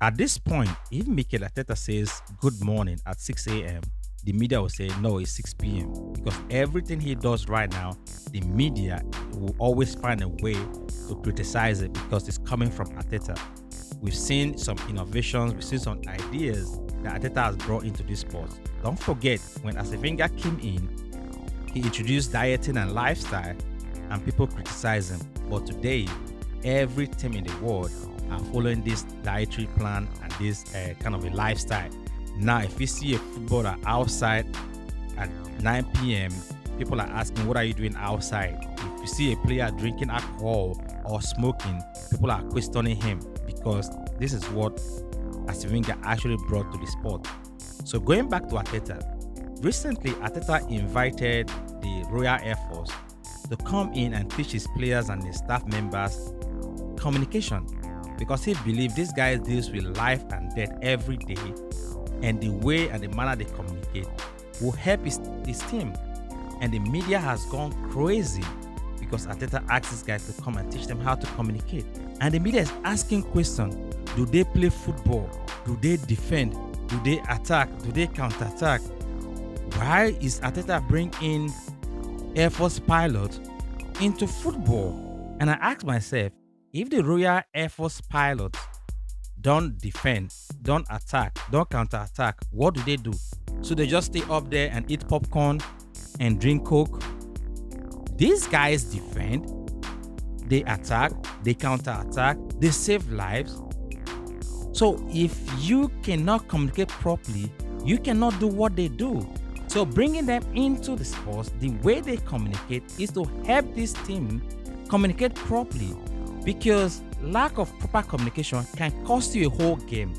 At this point, if Mikel Arteta says good morning at 6 a.m., the media will say no, it's 6 p.m. Because everything he does right now, the media will always find a way to criticize it because it's coming from Arteta. We've seen some innovations, we've seen some ideas that Arteta has brought into this sport. Don't forget, when Asavenga came in, he introduced dieting and lifestyle, and people criticize him. But today, every team in the world are following this dietary plan and this kind of a lifestyle. Now, if you see a footballer outside at 9 p.m., people are asking, what are you doing outside? If you see a player drinking alcohol or smoking, people are questioning him because this is what Asavenga actually brought to the sport. So going back to Arteta, recently Arteta invited the Royal Air Force to come in and teach his players and his staff members communication because he believes these guys deals with life and death every day, and the way and the manner they communicate will help his team. And the media has gone crazy because Arteta asked these guys to come and teach them how to communicate. And the media is asking questions. Do they play football? Do they defend? Do they attack? Do they counter-attack? Why is Arteta bringing in Air Force pilots into football? And I ask myself, if the Royal Air Force pilots don't defend, don't attack, don't counter-attack, what do they do? So they just stay up there and eat popcorn and drink Coke? These guys defend, they attack, they counter-attack, they save lives. So if you cannot communicate properly, you cannot do what they do. So bringing them into the sports, the way they communicate is to help this team communicate properly, because lack of proper communication can cost you a whole game,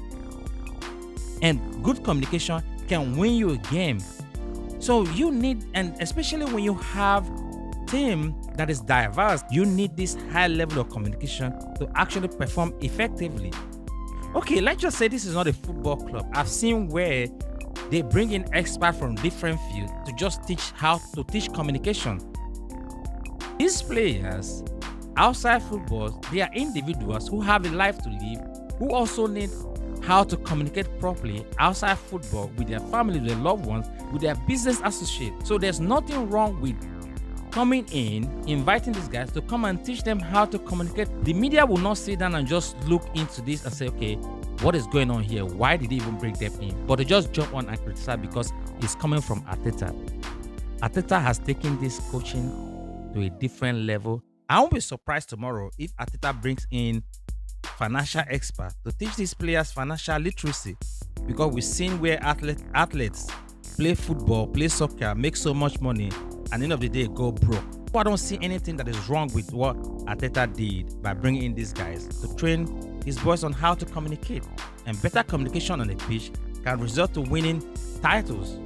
and good communication can win you a game. So you need, and especially when you have team that is diverse, you need this high level of communication to actually perform effectively. Okay, let's just say this is not a football club. I've seen where they bring in experts from different fields to just teach how to teach communication. These players outside football, they are individuals who have a life to live, who also need how to communicate properly outside football with their family, with their loved ones, with their business associates. So there's nothing wrong with coming in, inviting these guys to come and teach them how to communicate. The media will not sit down and just look into this and say, okay, what is going on here? Why did they even bring them in? But they just jump on and criticize because it's coming from Arteta. Arteta has taken this coaching to a different level. I won't be surprised tomorrow if Arteta brings in financial experts to teach these players financial literacy, because we've seen where athletes play football, play soccer, make so much money, and at the end of the day go broke. I don't see anything that is wrong with what Arteta did by bringing in these guys to train his boys on how to communicate. And better communication on the pitch can result to winning titles.